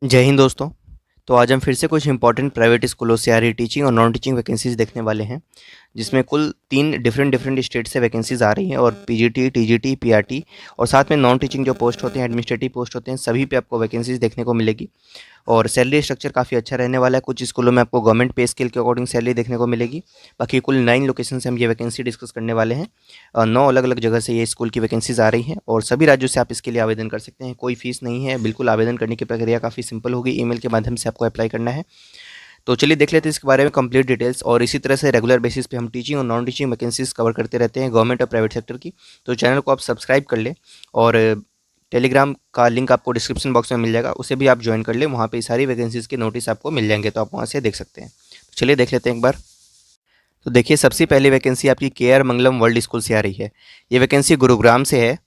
जय हिंद दोस्तों। तो आज हम फिर से कुछ इंपॉर्टेंट प्राइवेट स्कूलों से आ रही टीचिंग और नॉन टीचिंग वैकेंसीज देखने वाले हैं, जिसमें कुल 3 डिफरेंट स्टेट से वैकेंसीज आ रही हैं और पीजीटी, टीजीटी, पीआरटी और साथ में नॉन टीचिंग जो पोस्ट होते हैं, एडमिनिस्ट्रेटिव पोस्ट होते हैं, सभी पे आपको वैकेंसीज देखने को मिलेगी। और सैलरी स्ट्रक्चर काफ़ी अच्छा रहने वाला है। कुछ स्कूलों में आपको गवर्नमेंट पे स्केल के अकॉर्डिंग सैलरी देखने को मिलेगी। बाकी कुल 9 लोकेशन से हम ये वैकेंसी डिस्कस करने वाले हैं। 9 अलग अलग जगह से ये स्कूल की वैकेंसीज आ रही हैं और सभी राज्यों से आप इसके लिए आवेदन कर सकते हैं। कोई फीस नहीं है, बिल्कुल आवेदन करने की प्रक्रिया काफ़ी सिंपल होगी। ईमेल के माध्यम से आपको अप्लाई करना है। तो चलिए देख लेते हैं इसके बारे में कंप्लीट डिटेल्स। और इसी तरह से रेगुलर बेसिस पे हम टीचिंग और नॉन टीचिंग वैकेंसीज कवर करते रहते हैं, गवर्नमेंट और प्राइवेट सेक्टर की। तो चैनल को आप सब्सक्राइब कर लें और टेलीग्राम का लिंक आपको डिस्क्रिप्शन बॉक्स में मिल जाएगा, उसे भी आप ज्वाइन कर लें। वहाँ पे सारी वैकेंसीज के नोटिस आपको मिल जाएंगे, तो आप वहाँ से देख सकते हैं। तो चलिए देख लेते हैं एक बार। तो देखिए, सबसे पहली वैकेंसी आपकी केआर मंगलम वर्ल्ड स्कूल से आ रही है। ये वैकेंसी गुरुग्राम से है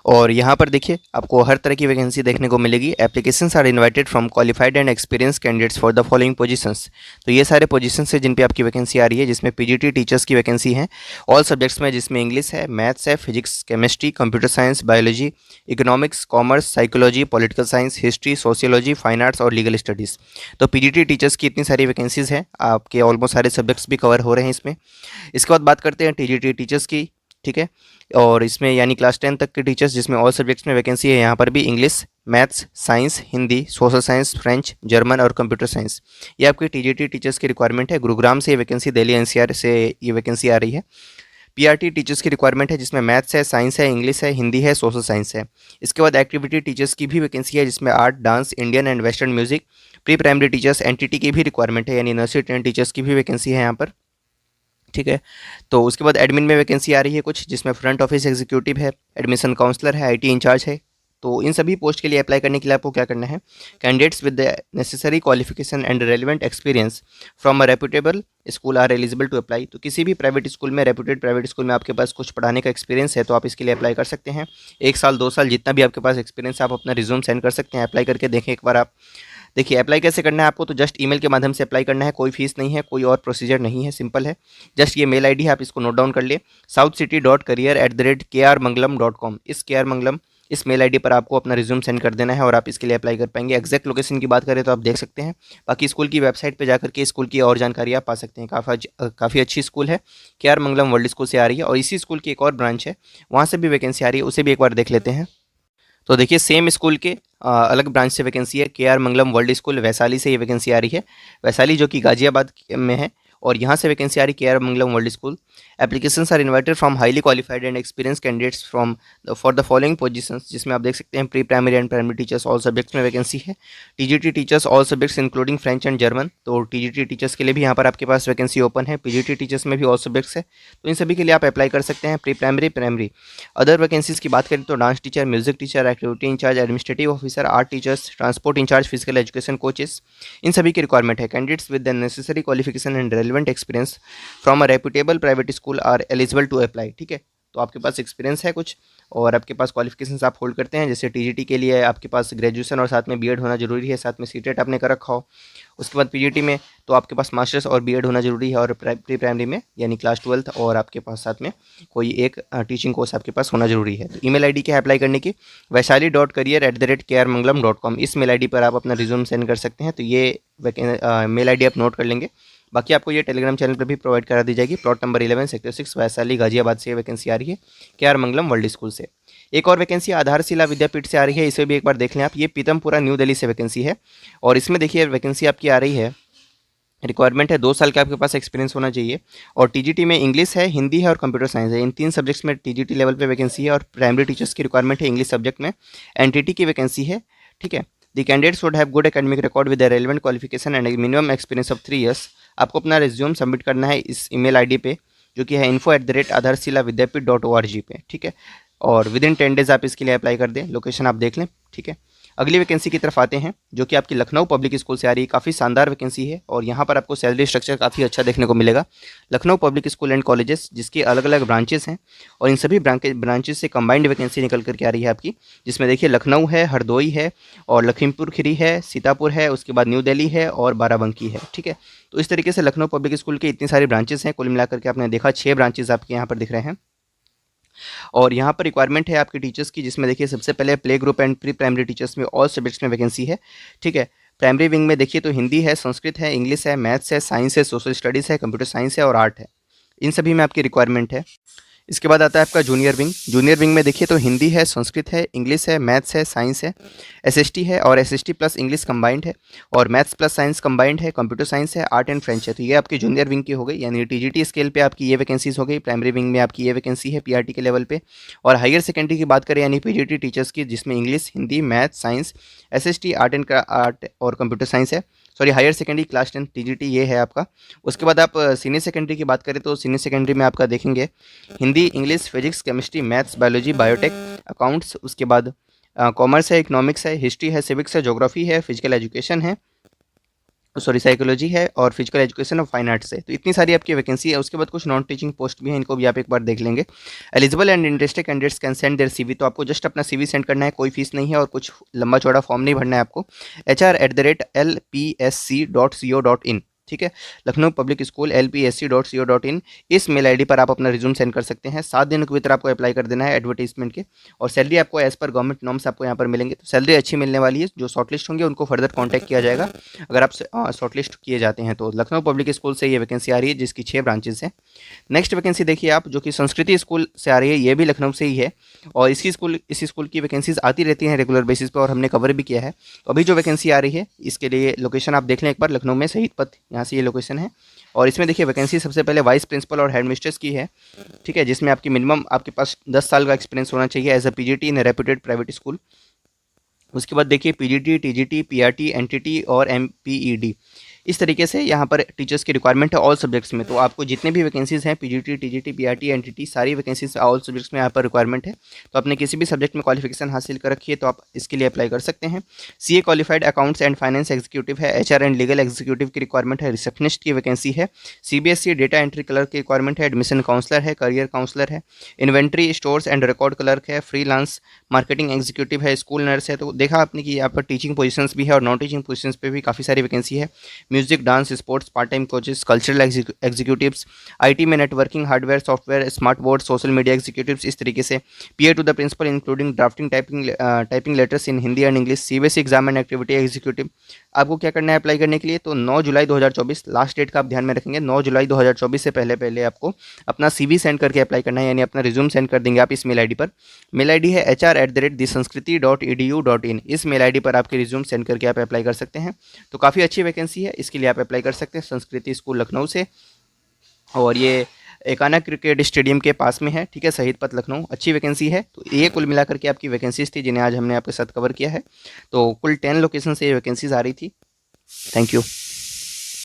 और यहाँ पर देखिए आपको हर तरह की वैकेंसी देखने को मिलेगी। Applications are invited from qualified and experience candidates for the following positions. तो ये सारे पोजीशंस है जिन पे आपकी वैकेंसी आ रही है, जिसमें पीजीटी टीचर्स की वैकेंसी है ऑल सब्जेक्ट्स में, जिसमें इंग्लिश है, मैथ्स है, physics, chemistry, computer science, biology, economics, commerce, psychology, political science, history, sociology, fine arts और लीगल स्टडीज़। तो पीजीटी टीचर्स की इतनी सारी वैकेंसीज़ हैं, आपके ऑलमोस्ट सारे सब्जेक्ट्स भी कवर हो रहे हैं इसमें। इसके बाद बात करते हैं टीजीटी टीचर्स की। ठीक है, और इसमें यानी क्लास 10 तक के टीचर्स, जिसमें ऑल सब्जेक्ट्स में वैकेंसी है। यहाँ पर भी English, maths, science, Hindi, social science, French, German और कंप्यूटर साइंस, ये आपकी टीजीटी टीचर्स की रिक्वायरमेंट है। गुरुग्राम से ये वैकेंसी, दिल्ली एनसीआर से ये वैकेंसी आ रही है। पीआरटी टीचर्स की रिक्वायरमेंट है, जिसमें मैथ्स है, साइंस है, इंग्लिश है, हिंदी है, सोशल साइंस है। इसके बाद एक्टिविटी टीचर्स की भी वैकेंसी है, जिसमें art, dance, Indian and western music. Pre primary teachers NTT की भी रिक्वायरमेंट है, यानी नर्सरी 10 टीचर्स की भी वैकेंसी है यहाँ पर। ठीक है, तो उसके बाद एडमिन में वैकेंसी आ रही है कुछ, जिसमें फ्रंट ऑफिस एग्जीक्यूटिव है, एडमिशन काउंसलर है, आईटी इंचार्ज है। तो इन सभी पोस्ट के लिए अप्लाई करने के लिए आपको क्या करना है, candidates with the necessary qualification and relevant experience from a reputable school are eligible to apply. तो किसी भी प्राइवेट स्कूल में, रेप्यूटेड प्राइवेट स्कूल में आपके पास कुछ पढ़ाने का एक्सपीरियंस है तो आप इसके लिए अप्लाई कर सकते हैं। 1 साल 2 साल जितना भी आपके पास एक्सपीरियंस, आप अपना रिज्यूम सेंड कर सकते हैं। अप्लाई करके देखें एक बार आप। देखिए, अप्लाई कैसे करना है आपको, तो जस्ट ईमेल के माध्यम से अप्लाई करना है। कोई फीस नहीं है, कोई और प्रोसीजर नहीं है, सिंपल है। जस्ट ये मेल आईडी है, आप इसको नोट डाउन कर लिए, southcity.career@kr mangalam.com। इस केआर मंगलम इस मेल आईडी पर आपको अपना रिज्यूम सेंड कर देना है और आप इसके लिए अप्लाई कर पाएंगे। एग्जैक्ट लोकेशन की बात करें तो आप देख सकते हैं। बाकी स्कूल की वेबसाइट पर जाकर के स्कूल की और जानकारी आप पा सकते हैं। काफ़ी अच्छी स्कूल है, केआर मंगलम वर्ल्ड स्कूल से आ रही है। और इसी स्कूल की एक और ब्रांच है, वहाँ से भी वैकेंसी आ रही है, उसे भी एक बार देख लेते हैं। तो देखिए, सेम स्कूल के अलग ब्रांच से वैकेंसी है। KR Mangalam world school Vaishali से ये वैकेंसी आ रही है। वैशाली जो कि गाजियाबाद में है, और यहाँ से वैकेंसी आ रही है KR Mangalam world school. Applications are invited from highly qualified and experience candidates from for the following positions, जिसमें आप देख सकते हैं pre primary and primary teachers all subjects में वैकेंसी है। TGT teachers all subjects including French and German. तो TGT teachers के लिए भी यहाँ पर आपके पास वैकेंसी ओपन है। पीजीटी टीचर्स में भी ऑल सब्जेक्ट्स है, तो इन सभी के लिए आप अप्लाई कर सकते हैं, pre primary, primary. Other vacancies की बात करें तो dance teacher, music teacher, activity incharge, administrative officer, art teachers, transport incharge, physical education coaches, इन सभी की रिक्वायरमेंट है। Candidates with the necessary qualification and relevant experience from a reputable private school are eligible to apply. ठीक है, तो आपके पास experience है कुछ और आपके पास क्वालिफिकेशंस आप होल्ड करते हैं। जैसे टीजीटी के लिए आपके पास ग्रेजुएशन और साथ में बीएड होना जरूरी है, साथ में सीटेट आपने कर रखा हो। उसके बाद पीजीटी में तो आपके पास मास्टर्स और बीएड होना जरूरी है, और प्री प्राइमरी में यानी क्लास 12 और आपके पास साथ में कोई एक टीचिंग कोर्स आपके पास होना जरूरी है। तो ईमेल आईडी क्या है अप्लाई करने की, vaishali.career@krmangalam.com। इस मेल आईडी पर आप अपना रिज्यूम सेंड कर सकते हैं। तो ये मेल आईडी आप नोट कर लेंगे। बाकी आपको ये टेलीग्राम चैनल पर भी प्रोवाइड करा दी जाएगी। Plot number 11 sector 6 Vaishali Ghaziabad से वैकेंसी आ रही है, केआर मंगलम वर्ल्ड स्कूल से। एक और वैकेंसी आधारशिला विद्यापीठ से आ रही है, इसे भी एक बार देख लें आप। ये पीतमपुरा न्यू दिल्ली से वैकेंसी है, और इसमें देखिए वैकेंसी आपकी आ रही है, रिक्वायरमेंट है 2 साल का आपके पास एक्सपीरियंस होना चाहिए। और टीजीटी में इंग्लिश है, हिंदी है और कंप्यूटर साइंस है। इन 3 सब्जेक्ट्स में टीजीटी लेवल पे वैकेंसी है, और प्राइमरी टीचर्स की रिक्वायरमेंट है इंग्लिश सब्जेक्ट में। एनटीटी की वैकेंसी है। ठीक है, the candidates would have good academic record with the relevant qualification and minimum experience of 3 years. आपको अपना रिज्यूम सबमिट करना है इस ईमेल आईडी पे, जो कि है info@aadharsilavidyapit.org पे। ठीक है, और विद इन 10 डेज आप इसके लिए अप्लाई कर दें। लोकेशन आप देख लें। ठीक है, अगली वैकेंसी की तरफ आते हैं, जो कि आपकी लखनऊ पब्लिक स्कूल से आ रही है। काफ़ी शानदार वैकेंसी है, और यहाँ पर आपको सैलरी स्ट्रक्चर काफ़ी अच्छा देखने को मिलेगा। Lucknow public school and colleges, जिसकी अलग अलग ब्रांचेस हैं, और इन सभी ब्रांचेस से कंबाइंड वैकेंसी निकल करके आ रही है आपकी। जिसमें देखिए लखनऊ है, हरदोई है, और लखीमपुर खीरी है, सीतापुर है, उसके बाद न्यू दिल्ली है और बाराबंकी है। ठीक है, तो इस तरीके से लखनऊ पब्लिक स्कूल के इतनी सारी ब्रांचेस हैं। कुल मिलाकर के आपने देखा 6 ब्रांचेस आपके यहाँ पर दिख रहे हैं। और यहाँ पर रिक्वायरमेंट है आपके टीचर्स की, जिसमें देखिए सबसे पहले play group and pre primary teachers में ऑल सब्जेक्ट्स में वैकेंसी है। ठीक है, प्राइमरी विंग में देखिए तो हिंदी है, संस्कृत है, इंग्लिश है, मैथ्स है, साइंस है, सोशल स्टडीज़ है, कंप्यूटर साइंस है और आर्ट है। इन सभी में आपकी रिक्वायरमेंट है। इसके बाद आता है आपका जूनियर विंग। जूनियर विंग में देखिए तो हिंदी है, संस्कृत है, इंग्लिश है, मैथ्स है, साइंस है, एसएसटी है और एसएसटी प्लस इंग्लिश कंबाइंड है और मैथ्स प्लस साइंस कंबाइंड है, कंप्यूटर साइंस है, आर्ट एंड फ्रेंच है। तो ये आपकी जूनियर विंग की हो गई, यानी टीजीटी स्केल पे आपकी ये वैकेंसीज हो गई। प्राइमरी विंग में आपकी ये वैकेंसी है पीआरटी के लेवल पे। और हायर सेकेंडरी की बात करें यानी पीजीटी टीचर्स की, जिसमें English, Hindi, math, science, SST, art और कंप्यूटर साइंस है। Sorry, higher secondary class 10 TGT ये है आपका। उसके बाद आप सीनियर सेकेंडरी की बात करें तो सीनियर सेकेंडरी में आपका देखेंगे Hindi, English, physics, chemistry, maths, biology, biotech, accounts. उसके बाद कॉमर्स है, इकोनॉमिक्स है, हिस्ट्री है, सिविक्स है, ज्योग्राफी है, फिजिकल एजुकेशन है, सॉरी साइकोलॉजी है और फिजिकल एजुकेशन और फाइन आर्ट्स है। तो इतनी सारी आपकी वैकेंसी है। उसके बाद कुछ नॉन टीचिंग पोस्ट भी हैं, इनको भी आप एक बार देख लेंगे। Eligible and interested candidates can send their CV. तो आपको जस्ट अपना सीवी सेंड करना है, कोई फीस नहीं है और कुछ लंबा चौड़ा फॉर्म नहीं भरना है आपको। hr@lpsc.co.in। ठीक है, लखनऊ पब्लिक स्कूल lpsc.co.in। इस मेल आईडी पर आप अपना रिज्यूम सेंड कर सकते हैं। 7 दिनों के भीतर आपको अप्लाई कर देना है एडवर्टीजमेंट के। और सैलरी आपको एज पर गवर्नमेंट नॉर्म्स आपको यहाँ पर मिलेंगे। तो सैलरी अच्छी मिलने वाली है। जो शॉर्टलिस्ट होंगे उनको फर्दर कॉन्टैक्ट किया जाएगा अगर आप शॉर्टलिस्ट किए जाते हैं। तो लखनऊ पब्लिक स्कूल से ये वैकेंसी आ रही है, जिसकी 6 ब्रांचेस हैं। नेक्स्ट वैकेंसी देखिए आप, जो कि संस्कृति स्कूल से आ रही है, ये भी लखनऊ से ही है और इस स्कूल की वैकेंसीज आती रहती हैं रेगुलर बेसिस पे और हमने कवर भी किया है। तो अभी जो वैकेंसी आ रही है इसके लिए लोकेशन आप देख लें एक बार, लखनऊ में शहीद पथ, यहाँ से ये लोकेशन है। और इसमें देखिए वैकेंसी सबसे पहले वाइस प्रिंसिपल और हेडमिस्ट्रेस की है। ठीक है, जिसमें आपकी मिनिमम आपके पास 10 साल का एक्सपीरियंस होना चाहिए as a PGT in reputed private school. उसके बाद देखिए पीजीटी, टीजीटी, पीआरटी, एनटीटी और एमपीईडी, इस तरीके से यहाँ पर टीचर्स की रिक्वायरमेंट है ऑल सब्जेक्ट्स में। तो आपको जितने भी वैकेंसीज़ हैं पीजीटी, टीजीटी, पीआरटी, एनटीटी, सारी वैकेंसीज ऑल सब्जेक्ट्स में यहाँ पर रिक्वायरमेंट है। तो आपने किसी भी सब्जेक्ट में क्वालिफिकेशन हासिल कर रखी है तो आप इसके लिए अप्लाई कर सकते हैं। CA qualified accounts and finance executive है, एचआर एंड लीगल एग्जीक्यूटिव की रिक्वायरमेंट है, रिसेप्शनिस्ट की वैकेंसी है, सीबीएसई डेटा एंट्री क्लर्क की रिक्वायरमेंट है, एडमिशन काउंसलर है, करियर काउंसलर है, inventory stores and record clerk है, फ्रीलांस मार्केटिंग एग्जीक्यूटिव है, स्कूल नर्स है। तो देखा आपने कि यहाँ पर टीचिंग पोजीशंस भी है और नॉन टीचिंग पोजीशंस पे भी काफ़ी सारी वैकेंसी है। Music, dance, sports, part time coaches, cultural executives, IT में networking, hardware, software, smart board, social media executives, इस तरीके से। PA to the principal including drafting, typing letters in Hindi and English, CBSE exam and activity executive. आपको क्या करना है apply करने के लिए? तो 9 जुलाई 2024 लास्ट डेट का आप ध्यान में रखेंगे। 9 जुलाई 2024 से पहले पहले आपको अपना सीवी सेंड करके अप्लाई करना है, यानी अपना रिज्यूम सेंड कर देंगे आप इस मेल आईडी पर। मेल आईडी है hr@thesanskriti.edu.in। इस मेल आईडी पर आपके रिज्यूम सेंड करके आप अप्लाई कर सकते हैं। तो काफ़ी अच्छी वैकेंसी है, इसके लिए आप अप्लाई कर सकते हैं संस्कृति स्कूल लखनऊ से। और ये एकाना क्रिकेट स्टेडियम के पास में है। ठीक है, शहीद पथ लखनऊ, अच्छी वैकेंसी है। तो ये कुल मिलाकर के आपकी वैकेंसीज थी जिन्हें आज हमने आपके साथ कवर किया है। तो कुल 10 लोकेशन से ये वैकेंसीज आ रही थी। Thank you.